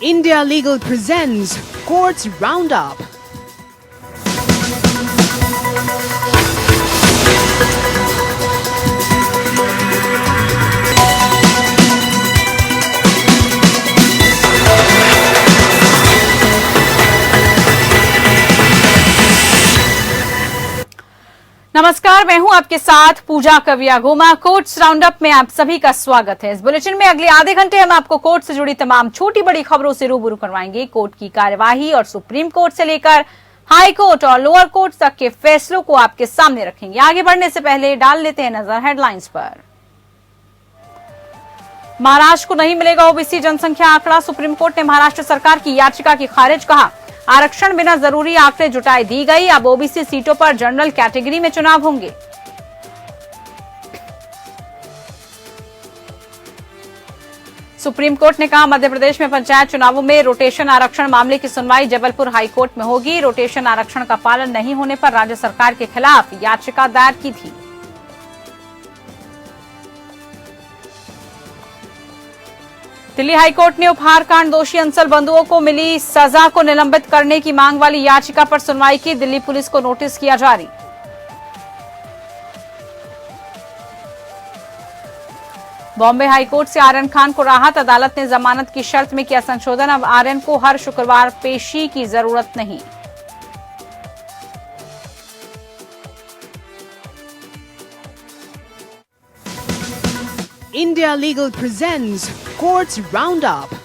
India Legal presents Courts Roundup. नमस्कार, मैं हूं आपके साथ पूजा कविया गोमा। कोर्ट्स राउंडअप में आप सभी का स्वागत है। इस बुलेटिन में अगले आधे घंटे हम आपको कोर्ट से जुड़ी तमाम छोटी बड़ी खबरों से रूबरू करवाएंगे। कोर्ट की कार्यवाही और सुप्रीम कोर्ट से लेकर हाई कोर्ट और लोअर कोर्ट तक के फैसलों को आपके सामने रखेंगे। आगे बढ़ने से पहले डाल लेते हैं नजर हेडलाइंस पर। महाराष्ट्र को नहीं मिलेगा ओबीसी जनसंख्या आंकड़ा, सुप्रीम कोर्ट ने महाराष्ट्र सरकार की याचिका की खारिज। कहा, आरक्षण बिना जरूरी आंकड़े जुटाई दी गई, अब ओबीसी सीटों पर जनरल कैटेगरी में चुनाव होंगे। सुप्रीम कोर्ट ने कहा, मध्य प्रदेश में पंचायत चुनावों में रोटेशन आरक्षण मामले की सुनवाई जबलपुर हाईकोर्ट में होगी। रोटेशन आरक्षण का पालन नहीं होने पर राज्य सरकार के खिलाफ याचिका दायर की थी। दिल्ली हाईकोर्ट ने उपहार कांड दोषी अंसल बंधुओं को मिली सजा को निलंबित करने की मांग वाली याचिका पर सुनवाई की। दिल्ली पुलिस को नोटिस किया जारी। बॉम्बे हाईकोर्ट से आर्यन खान को राहत, अदालत ने जमानत की शर्त में किया संशोधन। अब आर्यन को हर शुक्रवार पेशी की जरूरत नहीं। India Legal presents Courts Roundup.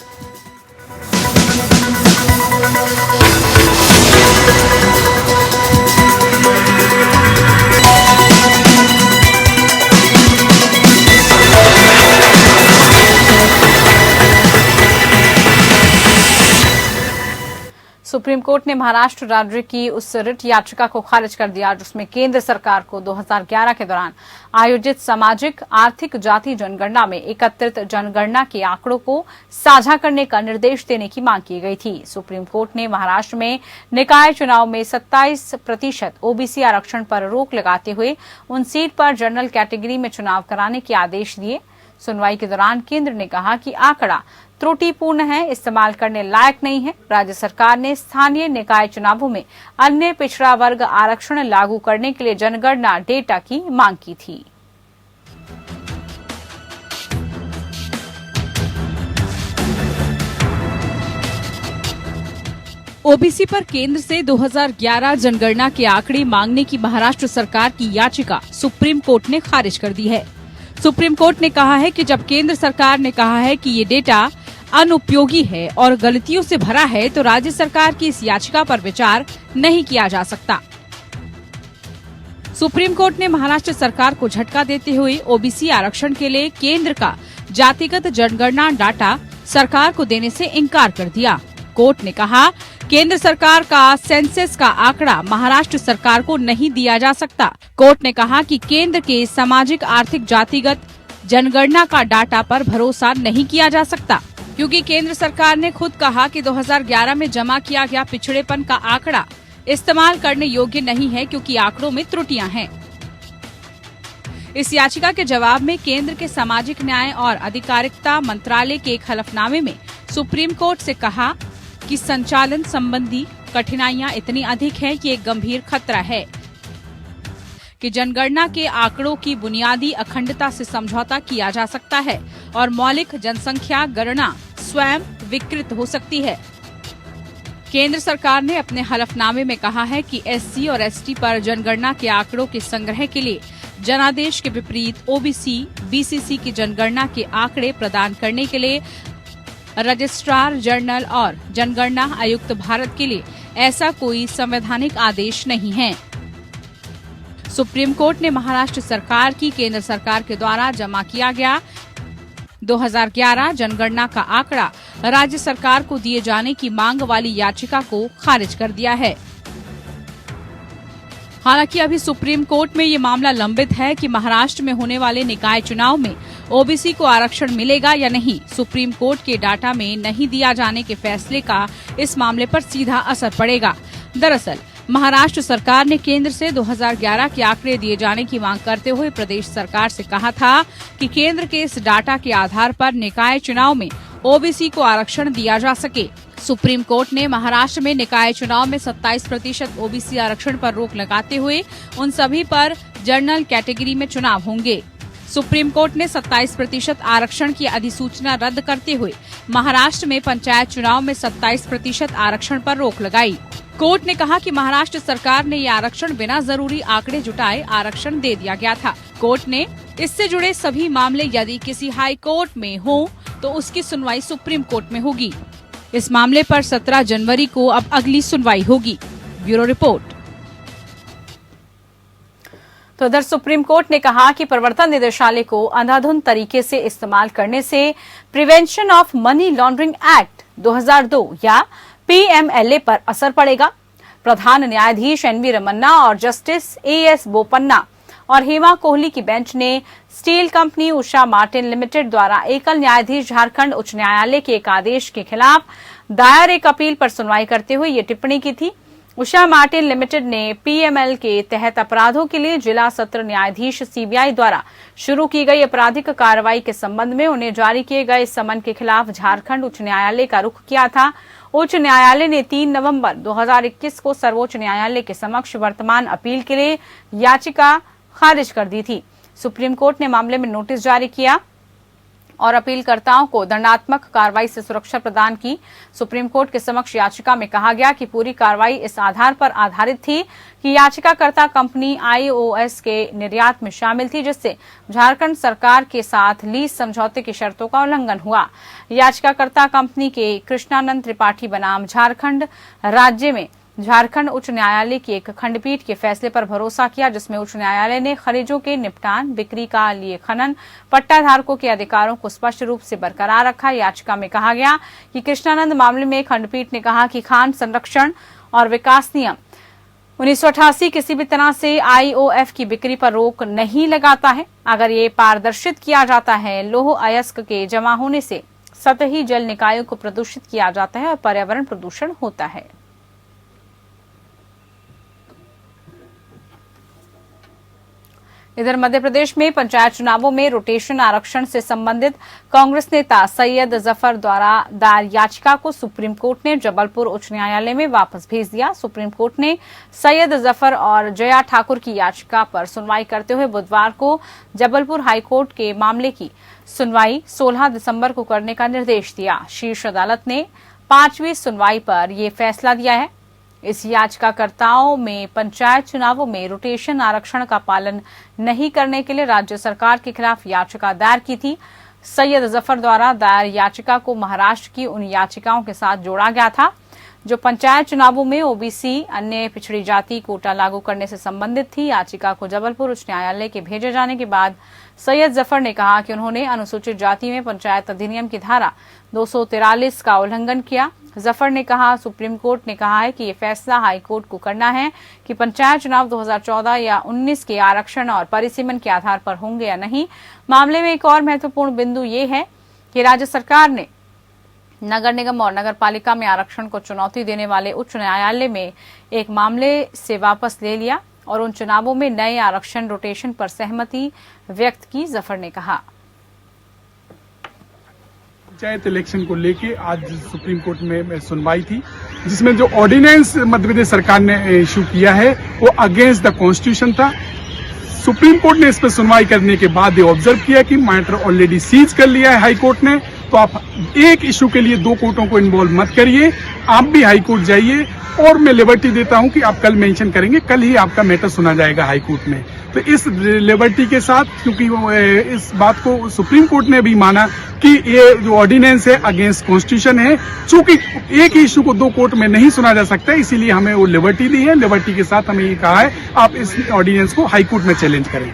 Supreme court ने महाराष्ट्र राज्य की उस रिट याचिका को खारिज कर दिया जिसमें केंद्र सरकार को 2011 के दौरान आयोजित सामाजिक आर्थिक जाति जनगणना में एकत्रित जनगणना के आंकड़ों को साझा करने का निर्देश देने की मांग की गई थी। सुप्रीम कोर्ट ने महाराष्ट्र में निकाय चुनाव में 27% ओबीसी आरक्षण पर रोक लगाते हुए उन सीट पर जनरल कैटेगरी में चुनाव कराने के आदेश दिए। सुनवाई के दौरान केंद्र ने कहा कि आंकड़ा त्रुटिपूर्ण है, इस्तेमाल करने लायक नहीं है। राज्य सरकार ने स्थानीय निकाय चुनावों में अन्य पिछड़ा वर्ग आरक्षण लागू करने के लिए जनगणना डेटा की मांग की थी। ओबीसी पर केंद्र से 2011 जनगणना के आंकड़े मांगने की महाराष्ट्र सरकार की याचिका सुप्रीम कोर्ट ने खारिज कर दी है। सुप्रीम कोर्ट ने कहा है कि जब केंद्र सरकार ने कहा है कि ये डेटा अनुपयोगी है और गलतियों से भरा है तो राज्य सरकार की इस याचिका पर विचार नहीं किया जा सकता। सुप्रीम कोर्ट ने महाराष्ट्र सरकार को झटका देते हुए ओबीसी आरक्षण के लिए केंद्र का जातिगत जनगणना डाटा सरकार को देने से इनकार कर दिया। कोर्ट ने कहा, केंद्र सरकार का सेंसस का आंकड़ा महाराष्ट्र सरकार को नहीं दिया जा सकता। कोर्ट ने कहा कि केंद्र के सामाजिक आर्थिक जातिगत जनगणना का डाटा पर भरोसा नहीं किया जा सकता, क्योंकि केंद्र सरकार ने खुद कहा कि 2011 में जमा किया गया पिछड़ेपन का आंकड़ा इस्तेमाल करने योग्य नहीं है क्योंकि आंकड़ों में त्रुटियां हैं। इस याचिका के जवाब में केंद्र के सामाजिक न्याय और अधिकारिता मंत्रालय के एक हलफनामे में सुप्रीम कोर्ट से कहा कि संचालन संबंधी कठिनाइयां इतनी अधिक हैं कि एक गंभीर खतरा है कि जनगणना के आंकड़ों की बुनियादी अखंडता से समझौता किया जा सकता है और मौलिक जनसंख्या गणना स्वयं विकृत हो सकती है। केंद्र सरकार ने अपने हलफनामे में कहा है कि एससी और एसटी पर जनगणना के आंकड़ों के संग्रह के लिए जनादेश के विपरीत ओबीसी, बीसीसी की जनगणना के आंकड़े प्रदान करने के लिए रजिस्ट्रार जनरल और जनगणना आयुक्त भारत के लिए ऐसा कोई संवैधानिक आदेश नहीं है। सुप्रीम कोर्ट ने महाराष्ट्र सरकार की केंद्र सरकार के द्वारा जमा किया गया 2011 जनगणना का आंकड़ा राज्य सरकार को दिए जाने की मांग वाली याचिका को खारिज कर दिया है। हालांकि अभी सुप्रीम कोर्ट में ये मामला लंबित है कि महाराष्ट्र में होने वाले निकाय चुनाव में ओबीसी को आरक्षण मिलेगा या नहीं। सुप्रीम कोर्ट के डाटा में नहीं दिया जाने के फैसले का इस मामले पर सीधा असर पड़ेगा। दरअसल महाराष्ट्र सरकार ने केंद्र से 2011 के आंकड़े दिए जाने की मांग करते हुए प्रदेश सरकार से कहा था कि केंद्र के इस डाटा के आधार पर निकाय चुनाव में ओबीसी को आरक्षण दिया जा सके। सुप्रीम कोर्ट ने महाराष्ट्र में निकाय चुनाव में 27% ओबीसी आरक्षण पर रोक लगाते हुए उन सभी पर जनरल कैटेगरी में चुनाव होंगे। सुप्रीम कोर्ट ने 27% आरक्षण की अधिसूचना रद्द करते हुए महाराष्ट्र में पंचायत चुनाव में 27% आरक्षण पर रोक लगाई। कोर्ट ने कहा कि महाराष्ट्र सरकार ने ये आरक्षण बिना जरूरी आंकड़े जुटाए आरक्षण दे दिया गया था। कोर्ट ने इससे जुड़े सभी मामले यदि किसी हाई कोर्ट में हो तो उसकी सुनवाई सुप्रीम कोर्ट में होगी। इस मामले पर 17 जनवरी को अब अगली सुनवाई होगी। Bureau report. तो इधर सुप्रीम कोर्ट ने कहा कि प्रवर्तन निदेशालय को अंधाधुंध तरीके से इस्तेमाल करने से prevention of money laundering act 2002 या पीएमएलए पर असर पड़ेगा। प्रधान न्यायाधीश एनवी रमन्ना और जस्टिस एएस बोपन्ना और हेमा कोहली की बेंच ने steel company Usha Martin limited द्वारा एकल न्यायाधीश झारखंड उच्च न्यायालय के एक आदेश के खिलाफ दायर एक अपील पर सुनवाई करते हुए ये टिप्पणी की थी। उषा मार्टिन लिमिटेड ने पीएमएल के तहत अपराधों के लिए जिला सत्र न्यायाधीश सीबीआई द्वारा शुरू की गई आपराधिक कार्रवाई के संबंध में उन्हें जारी किए गए समन के खिलाफ झारखंड उच्च न्यायालय का रुख किया था। उच्च न्यायालय ने 3 नवंबर 2021 को सर्वोच्च न्यायालय के समक्ष वर्तमान अपील के लिए याचिका खारिज कर दी थी। सुप्रीम कोर्ट ने मामले में नोटिस जारी किया और अपीलकर्ताओं को दंडात्मक कार्रवाई से सुरक्षा प्रदान की। सुप्रीम कोर्ट के समक्ष याचिका में कहा गया कि पूरी कार्रवाई इस आधार पर आधारित थी कि याचिकाकर्ता कंपनी आईओएस के निर्यात में शामिल थी, जिससे झारखंड सरकार के साथ लीज समझौते की शर्तों का उल्लंघन हुआ। याचिकाकर्ता कंपनी के कृष्णानंद त्रिपाठी बनाम झारखंड राज्य में झारखंड उच्च न्यायालय की एक खंडपीठ के फैसले पर भरोसा किया, जिसमें उच्च न्यायालय ने खनिजों के निपटान, बिक्री का लिए खनन, पट्टा धारकों के अधिकारों को स्पष्ट रूप से बरकरार रखा। याचिका में कहा गया कि कृष्णानंद मामले में खंडपीठ ने कहा कि खान संरक्षण और विकास नियम 1988 किसी भी तरह से आईओएफ की बिक्री पर रोक नहीं लगाता है। अगर ये पारदर्शित किया जाता है, लौह अयस्क के जमा होने से सतही जल निकायों को प्रदूषित किया जाता है और पर्यावरण प्रदूषण होता है। इधर मध्य प्रदेश में पंचायत चुनावों में रोटेशन आरक्षण से संबंधित कांग्रेस नेता सैयद जफर द्वारा दायर याचिका को सुप्रीम कोर्ट ने जबलपुर उच्च न्यायालय में वापस भेज दिया। सुप्रीम कोर्ट ने सैयद जफर और जया ठाकुर की याचिका पर सुनवाई करते हुए बुधवार को जबलपुर हाईकोर्ट के मामले की सुनवाई 16 दिसंबर को करने का निर्देश दिया। शीर्ष अदालत ने 5वीं सुनवाई पर यह फैसला दिया है। इस याचिकाकर्ताओं में पंचायत चुनावों में रोटेशन आरक्षण का पालन नहीं करने के लिए राज्य सरकार के खिलाफ याचिका दायर की थी। सैयद जफर द्वारा दायर याचिका को महाराष्ट्र की उन याचिकाओं के साथ जोड़ा गया था जो पंचायत चुनावों में ओबीसी अन्य पिछड़ी जाति कोटा लागू करने से संबंधित थी। याचिका को जबलपुर उच्च न्यायालय के भेजे जाने के बाद सैयद जफर ने कहा कि उन्होंने अनुसूचित जाति में पंचायत अधिनियम की धारा 243 का उल्लंघन किया। जफर ने कहा, सुप्रीम कोर्ट ने कहा है कि ये फैसला हाई कोर्ट को करना है कि पंचायत चुनाव 2014 या 19 के आरक्षण और परिसीमन के आधार पर होंगे या नहीं। मामले में एक और महत्वपूर्ण बिंदु ये है कि राज्य सरकार ने नगर निगम और नगर पालिका में आरक्षण को चुनौती देने वाले उच्च न्यायालय में एक मामले से वापस ले लिया और उन चुनावों में नए आरक्षण रोटेशन पर सहमति व्यक्त की। जफर ने कहा, पंचायत इलेक्शन को लेके आज सुप्रीम कोर्ट में सुनवाई थी, जिसमें जो ऑर्डिनेंस मध्य प्रदेश सरकार ने इशू किया है वो अगेंस्ट द कॉन्स्टिट्यूशन था। सुप्रीम कोर्ट ने इस पर सुनवाई करने के बाद ये ऑब्जर्व किया कि मैटर ऑलरेडी सीज कर लिया है हाई कोर्ट ने, तो आप एक इशू के लिए 2 कोर्टों को इन्वॉल्व मत करिए, आप भी हाई कोर्ट जाइए। और मैं लिबर्टी देता हूं कि आप कल मेंशन करेंगे, कल ही आपका मैटर सुना जाएगा हाई कोर्ट में। तो इस लिबर्टी के साथ, क्योंकि इस बात को सुप्रीम कोर्ट ने भी माना कि ये जो ऑर्डिनेंस है अगेंस्ट कॉन्स्टिट्यूशन है, चूंकि एक ही इशू को 2 कोर्ट में नहीं सुना जा सकता, इसीलिए हमें वो लिबर्टी दी है। लिबर्टी के साथ हमें ये कहा है आप इस ऑर्डिनेंस को हाई कोर्ट में चैलेंज करें।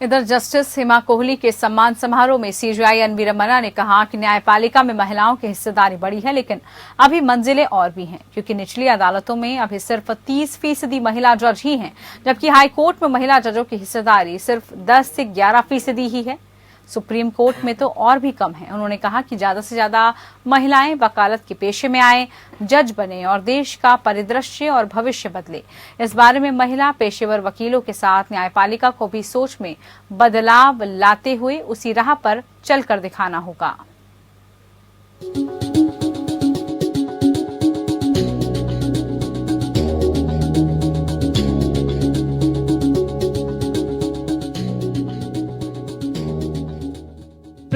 इधर जस्टिस हेमा कोहली के सम्मान समारोह में सीजेआई एनवी रमन्ना ने कहा कि न्यायपालिका में महिलाओं की हिस्सेदारी बढ़ी है, लेकिन अभी मंजिलें और भी हैं, क्योंकि निचली अदालतों में अभी सिर्फ 30% महिला जज ही हैं, जबकि हाईकोर्ट में महिला जजों की हिस्सेदारी सिर्फ 10 से 11% ही है। सुप्रीम कोर्ट में तो और भी कम है। उन्होंने कहा कि ज्यादा से ज्यादा महिलाएं वकालत के पेशे में आए, जज बने और देश का परिदृश्य और भविष्य बदले। इस बारे में महिला पेशेवर वकीलों के साथ न्यायपालिका को भी सोच में बदलाव लाते हुए उसी राह पर चलकर दिखाना होगा।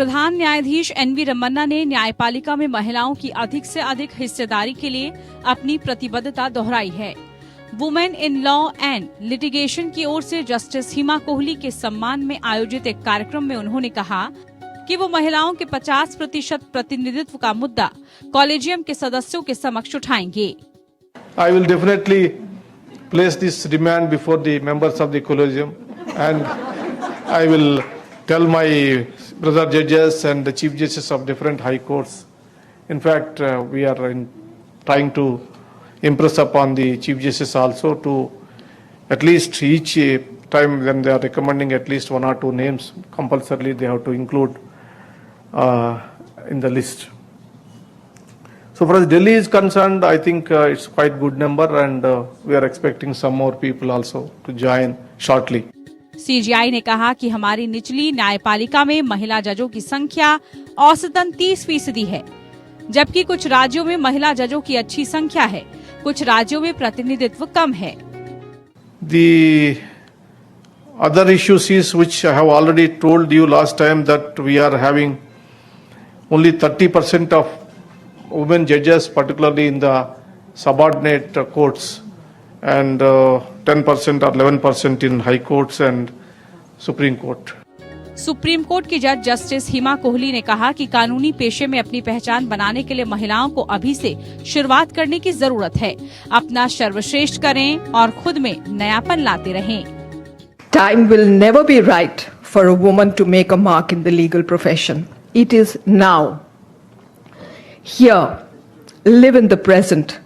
प्रधान न्यायाधीश एनवी रमन्ना ने न्यायपालिका में महिलाओं की अधिक से अधिक हिस्सेदारी के लिए अपनी प्रतिबद्धता दोहराई है। Women in law and litigation की ओर से जस्टिस हिमा कोहली के सम्मान में आयोजित एक कार्यक्रम में उन्होंने कहा कि वो महिलाओं के 50% प्रतिनिधित्व का मुद्दा कॉलेजियम के सदस्यों के समक्ष उठाएंगे। I will definitely place this demand before the members of the collegium, and I will tell my brother judges and the chief justices of different high courts. In fact, we are trying to impress upon the chief justice also to at least each time when they are recommending at least 1 or 2 names, compulsorily they have to include in the list. So far as Delhi is concerned, I think it's quite good number, and we are expecting some more people also to join shortly. CGI ने कहा कि हमारी निचली न्यायपालिका में महिला जजों की संख्या औसतन 30% है, जबकि कुछ राज्यों में महिला जजों की अच्छी संख्या है, कुछ राज्यों में प्रतिनिधित्व कम है। The other issues is, which I have already told you last time, that we are having only 30% of women judges, particularly in the subordinate courts, and 10% or 11% in high courts and Supreme Court. Supreme Court की जज justice Hima Kohli ने कहा कि कानूनी पेशे में अपनी पहचान बनाने के लिए महिलाओं को अभी से शुरुआत करने की जरूरत है। अपना सर्वश्रेष्ठ करें और खुद में नयापन लाते रहें। Time will never be right for a woman to make a mark in the legal profession. It is now. Here, live in the present.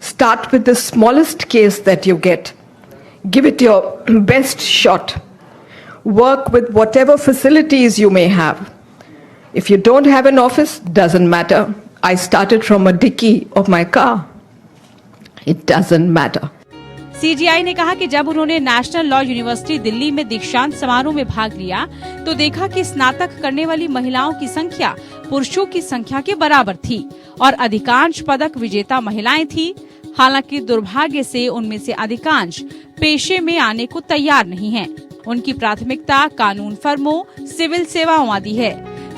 Start with the smallest case that you get. Give it your best shot. Work with whatever facilities you may have. If you don't have an office, doesn't matter. I started from a dicky of my car. It doesn't matter. CGI ने कहा कि जब उन्होंने national law university Delhi में दीक्षांत समारोह में भाग लिया तो देखा कि स्नातक करने वाली महिलाओं की संख्या पुरुषों की संख्या के बराबर थी और अधिकांश पदक विजेता महिलाएं थी। हालांकि दुर्भाग्य से उनमें से अधिकांश पेशे में आने को तैयार नहीं हैं। उनकी प्राथमिकता कानून फर्मों, सिविल सेवाओं आदि है।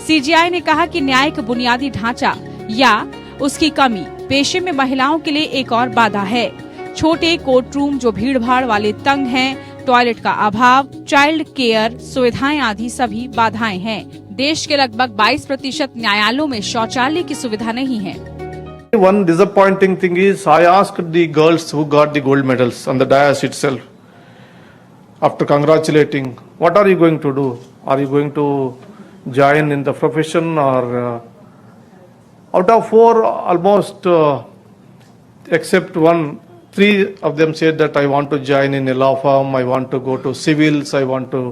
सीजीआई ने कहा कि न्यायिक बुनियादी ढांचा या उसकी कमी पेशे में महिलाओं के लिए एक और बाधा है। छोटे कोर्ट रूम जो भीड़ भाड़ वाले तंग हैं, टॉयलेट का अभाव, चाइल्ड केयर सुविधाएं आदि सभी बाधाएं हैं। देश के लगभग 22% न्यायालयों में शौचालय की सुविधा नहीं है। One disappointing thing is, I asked the girls who got the gold medals on the dais itself, after congratulating, what are you going to do? Are you going to join in the profession? Or out of 4, almost except 1, 3 of them said that I want to join in a law firm, I want to go to civils, I want to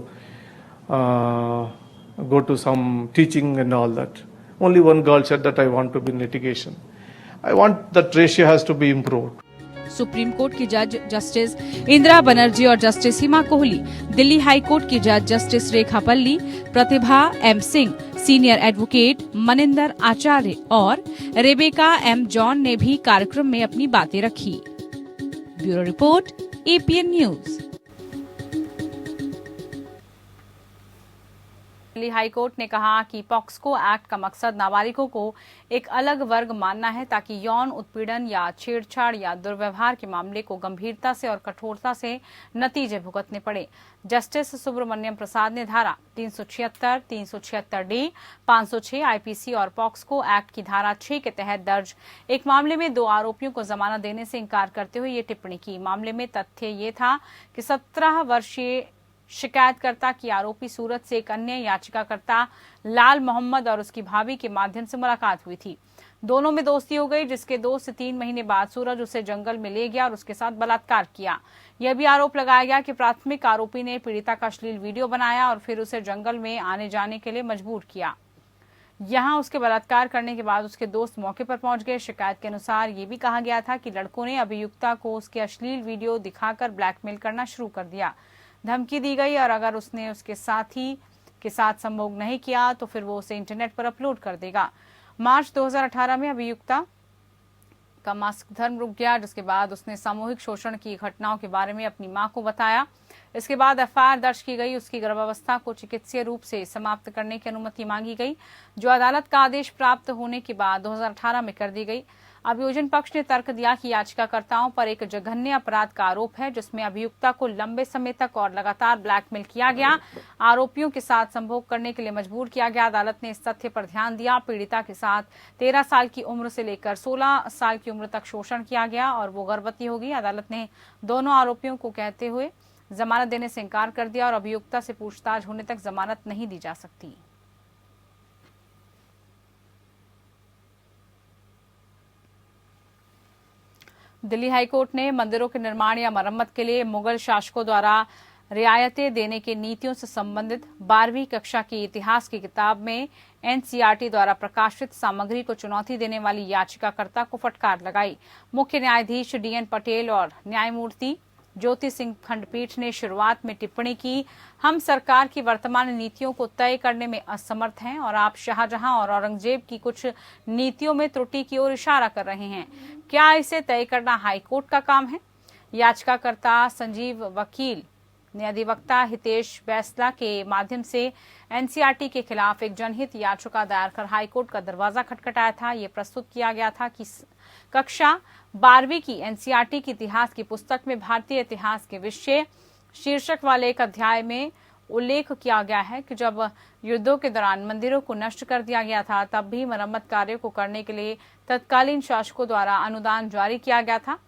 go to some teaching and all that. Only one girl said that I want to be in litigation. I want that ratio has to be improved. Supreme Court की जज justice Indira Banerjee और justice Hima Kohli, Delhi High Court की जज justice Rekha Palli, Pratibha M Singh, senior advocate Maninder Acharya और Rebecca M John ने भी कार्यक्रम में अपनी बातें रखी। Bureau report, APN news. Delhi High court ने कहा कि पॉक्सको एक्ट का मकसद नाबालिगों को एक अलग वर्ग मानना है ताकि यौन उत्पीड़न या छेड़छाड़ या दुर्व्यवहार के मामले को गंभीरता से और कठोरता से नतीजे भुगतने पड़े। जस्टिस सुब्रमण्यम प्रसाद ने धारा 376, 376D, 506 आईपीसी और पॉक्सको एक्ट की धारा 6 के तहत दर्ज एक मामले में 2 आरोपियों को जमानत देने से इंकार करते हुए ये टिप्पणी की। मामले में तथ्य ये था कि 17 वर्षीय शिकायतकर्ता की आरोपी सूरत से एक अन्य याचिकाकर्ता लाल मोहम्मद और उसकी भाभी के माध्यम से मुलाकात हुई थी। दोनों में दोस्ती हो गई, जिसके 2 से 3 महीने बाद सूरज उसे जंगल में ले गया और उसके साथ बलात्कार किया। यह भी आरोप लगाया गया कि प्राथमिक आरोपी ने पीड़िता का अश्लील वीडियो बनाया और फिर उसे जंगल में आने जाने के लिए मजबूर किया। यहां उसके बलात्कार करने के बाद उसके दोस्त मौके पर पहुंच गए। शिकायत के अनुसार ये भी कहा गया था कि लड़कों ने अभियुक्ता को उसके अश्लील वीडियो दिखाकर ब्लैकमेल करना शुरू कर दिया। धमकी दी गई और अगर उसने उसके साथी के साथ संभोग नहीं किया तो फिर वो उसे इंटरनेट पर अपलोड कर देगा। मार्च 2018 में अभियुक्ता का मासिक धर्म रुक गया, जिसके बाद उसने सामूहिक शोषण की घटनाओं के बारे में अपनी मां को बताया। इसके बाद एफआईआर दर्ज की गई। उसकी गर्भावस्था को चिकित्सीय रूप से समाप्त करने की अनुमति मांगी गई, जो अदालत का आदेश प्राप्त होने के बाद 2018 में कर दी गई। अभियोजन पक्ष ने तर्क दिया कि याचिकाकर्ताओं पर एक जघन्य अपराध का आरोप है, जिसमें अभियुक्ता को लंबे समय तक और लगातार ब्लैकमेल किया गया, आरोपियों के साथ संभोग करने के लिए मजबूर किया गया। अदालत ने इस तथ्य पर ध्यान दिया, पीड़िता के साथ 13 साल की उम्र से लेकर 16 साल की उम्र तक शोषण किया गया और वो गर्भवती हो गई। अदालत ने दोनों आरोपियों को कहते हुए जमानत देने से इनकार कर दिया और अभियुक्ता से पूछताछ होने तक जमानत नहीं दी जा सकती। दिल्ली हाईकोर्ट ने मंदिरों के निर्माण या मरम्मत के लिए मुगल शासकों द्वारा रियायतें देने की नीतियों से संबंधित 12वीं कक्षा की इतिहास की किताब में एनसीईआरटी द्वारा प्रकाशित सामग्री को चुनौती देने वाली याचिकाकर्ता को फटकार लगाई। मुख्य न्यायाधीश डीएन पटेल और न्यायमूर्ति ज्योति सिंह खंडपीठ ने शुरुआत में टिप्पणी की, हम सरकार की वर्तमान नीतियों को तय करने में असमर्थ हैं और आप शाहजहां और औरंगजेब की कुछ नीतियों में त्रुटि की ओर इशारा कर रहे हैं। क्या इसे तय करना हाईकोर्ट का काम है? याचिकाकर्ता संजीव वकील ने अधिवक्ता हितेश बैसला के माध्यम से एनसीईआरटी के खिलाफ एक जनहित याचिका दायर कर हाईकोर्ट का दरवाजा खटखटाया था। ये प्रस्तुत किया गया था कि कक्षा 12वीं की एनसीईआरटी की इतिहास की पुस्तक में भारतीय इतिहास के विषय शीर्षक वाले एक अध्याय में उल्लेख किया गया है कि जब युद्धों के दौरान मंदिरों को नष्ट कर दिया गया था, तब भी मरम्मत कार्यों को करने के लिए तत्कालीन शासकों द्वारा अनुदान जारी किया गया था।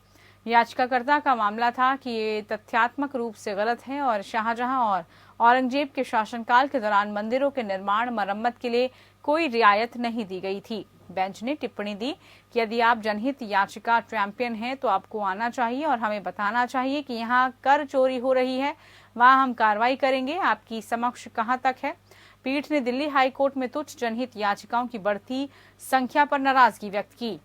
याचिकाकर्ता का मामला था कि ये तथ्यात्मक रूप से गलत है और शाहजहां और औरंगजेब के शासनकाल के दौरान मंदिरों के निर्माण मरम्मत के लिए कोई रियायत नहीं दी गई थी। बेंच ने टिप्पणी दी कि यदि आप जनहित याचिका चैंपियन हैं तो आपको आना चाहिए और हमें बताना चाहिए कि यहाँ कर चोरी हो रही है, वहाँ हम कार्रवाई करेंगे। आपकी समक्ष कहाँ तक है? पीठ ने दिल्ली हाईकोर्ट में तुच्छ जनहित याचिकाओं की बढ़ती संख्या पर नाराजगी व्यक्त की।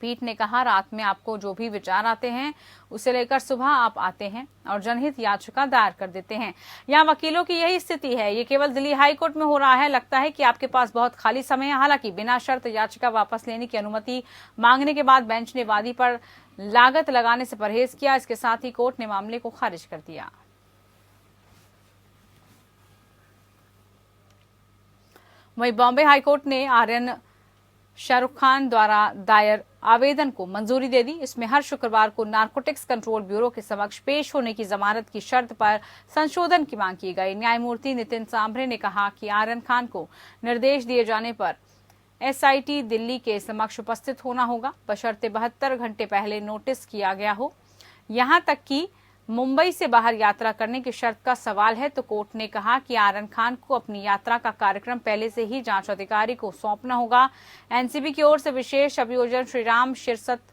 पीठ ने कहा, रात में आपको जो भी विचार आते हैं उसे लेकर सुबह आप आते हैं और जनहित याचिका दायर कर देते हैं। यहाँ वकीलों की यही स्थिति है। ये केवल दिल्ली हाईकोर्ट में हो रहा है। लगता है कि आपके पास बहुत खाली समय है। हालांकि बिना शर्त याचिका वापस लेने की अनुमति मांगने के बाद बेंच ने वादी पर लागत लगाने से परहेज किया। इसके साथ ही कोर्ट ने मामले को खारिज कर दिया। वहीं बॉम्बे हाईकोर्ट ने आर्यन शाहरुख खान द्वारा दायर आवेदन को मंजूरी दे दी। इसमें हर शुक्रवार को नारकोटिक्स कंट्रोल ब्यूरो के समक्ष पेश होने की जमानत की शर्त पर संशोधन की मांग की गई। न्यायमूर्ति नितिन सांभरे ने कहा कि आर्यन खान को निर्देश दिए जाने पर एसआईटी दिल्ली के समक्ष उपस्थित होना होगा, बशर्ते 72 घंटे पहले नोटिस किया गया हो। यहां तक कि मुंबई से बाहर यात्रा करने की शर्त का सवाल है तो कोर्ट ने कहा कि आर्यन खान को अपनी यात्रा का कार्यक्रम पहले से ही जांच अधिकारी को सौंपना होगा। एनसीबी की ओर से विशेष अभियोजन श्रीराम शिरसत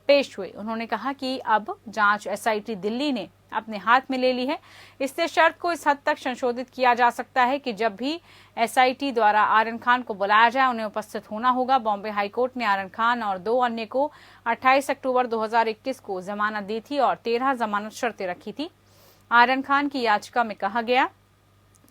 पेश हुए। उन्होंने कहा कि अब जांच एसआईटी दिल्ली ने अपने हाथ में ले ली है। इससे शर्त को इस हद तक संशोधित किया जा सकता है कि जब भी एसआईटी द्वारा आर्यन खान को बुलाया जाए उन्हें उपस्थित होना होगा। बॉम्बे हाईकोर्ट ने आर्यन खान और 2 अन्य को 28 अक्टूबर 2021 को जमानत दी थी और 13 जमानत शर्तें रखी थी। आर्यन खान की याचिका में कहा गया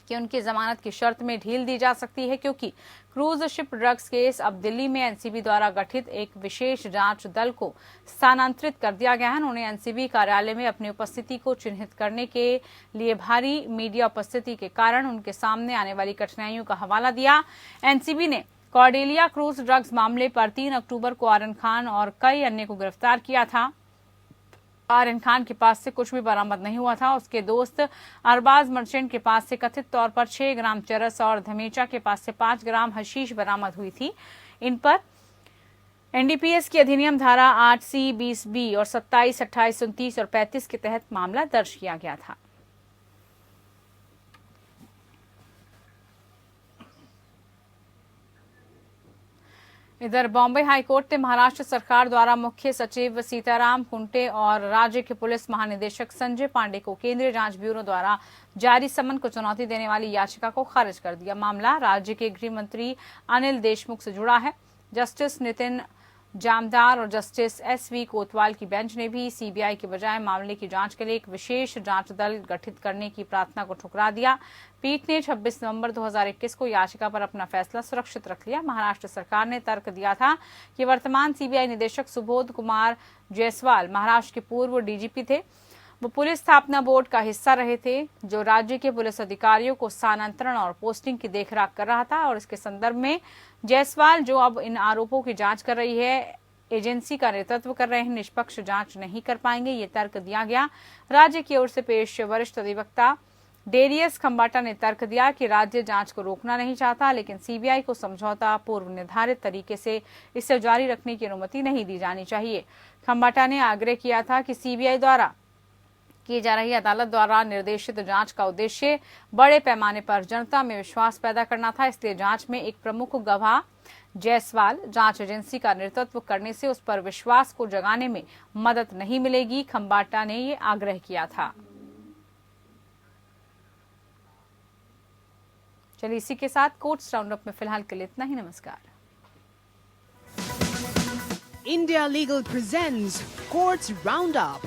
कि उनकी जमानत की शर्त में ढील दी जा सकती है क्योंकि क्रूज शिप ड्रग्स केस अब दिल्ली में एनसीबी द्वारा गठित एक विशेष जांच दल को स्थानांतरित कर दिया गया है। उन्होंने एनसीबी कार्यालय में अपनी उपस्थिति को चिन्हित करने के लिए भारी मीडिया उपस्थिति के कारण उनके सामने आने वाली कठिनाइयों का हवाला दिया। एनसीबी ने कॉर्डेलिया क्रूज ड्रग्स मामले पर 3 अक्टूबर को आर्यन खान और कई अन्य को गिरफ्तार किया था। आर्यन खान के पास से कुछ भी बरामद नहीं हुआ था। उसके दोस्त अरबाज मर्चेंट के पास से कथित तौर पर 6 ग्राम चरस और धमेचा के पास से 5 ग्राम हशीश बरामद हुई थी। इन पर एनडीपीएस की अधिनियम धारा 8C, 20B और 27, 28, 29 और 35 के तहत मामला दर्ज किया गया था। इधर बॉम्बे हाईकोर्ट ने महाराष्ट्र सरकार द्वारा मुख्य सचिव सीताराम कुंटे और राज्य के पुलिस महानिदेशक संजय पांडे को केंद्रीय जांच ब्यूरो द्वारा जारी समन को चुनौती देने वाली याचिका को खारिज कर दिया। मामला राज्य के गृह मंत्री अनिल देशमुख से जुड़ा है। जस्टिस नितिन जामदार और जस्टिस SV कोतवाल की बेंच ने भी सीबीआई के बजाय मामले की जांच के लिए एक विशेष जांच दल गठित करने की प्रार्थना को ठुकरा दिया। पीठ ने 26 नवंबर 2021 को याचिका पर अपना फैसला सुरक्षित रख लिया। महाराष्ट्र सरकार ने तर्क दिया था कि वर्तमान सीबीआई निदेशक सुबोध कुमार जायसवाल महाराष्ट्र के पूर्व डीजीपी थे। वो पुलिस स्थापना बोर्ड का हिस्सा रहे थे, जो राज्य के पुलिस अधिकारियों को स्थानांतरण और पोस्टिंग की देखरेख कर रहा था। और इसके संदर्भ में जायसवाल, जो अब इन आरोपों की जांच कर रही है, एजेंसी का नेतृत्व कर रहे हैं, निष्पक्ष जांच नहीं कर पाएंगे, ये तर्क दिया गया। राज्य की ओर से पेश वरिष्ठ अधिवक्ता डेरियस खंबाटा ने तर्क दिया कि राज्य जांच को रोकना नहीं चाहता, लेकिन सीबीआई को समझौता पूर्व निर्धारित तरीके से इसे जारी रखने की अनुमति नहीं दी जानी चाहिए। खंबाटा ने आग्रह किया था कि सीबीआई द्वारा की जा रही अदालत द्वारा निर्देशित जांच का उद्देश्य बड़े पैमाने पर जनता में विश्वास पैदा करना था, इसलिए जांच में एक प्रमुख गवाह जायसवाल जांच एजेंसी का नेतृत्व करने से उस पर विश्वास को जगाने में मदद नहीं मिलेगी। खंबाटा ने ये आग्रह किया था। चलिए इसी के साथ कोर्ट्स राउंडअप में फिलहाल के लिए इतना ही। नमस्कार। India Legal presents Courts Roundup.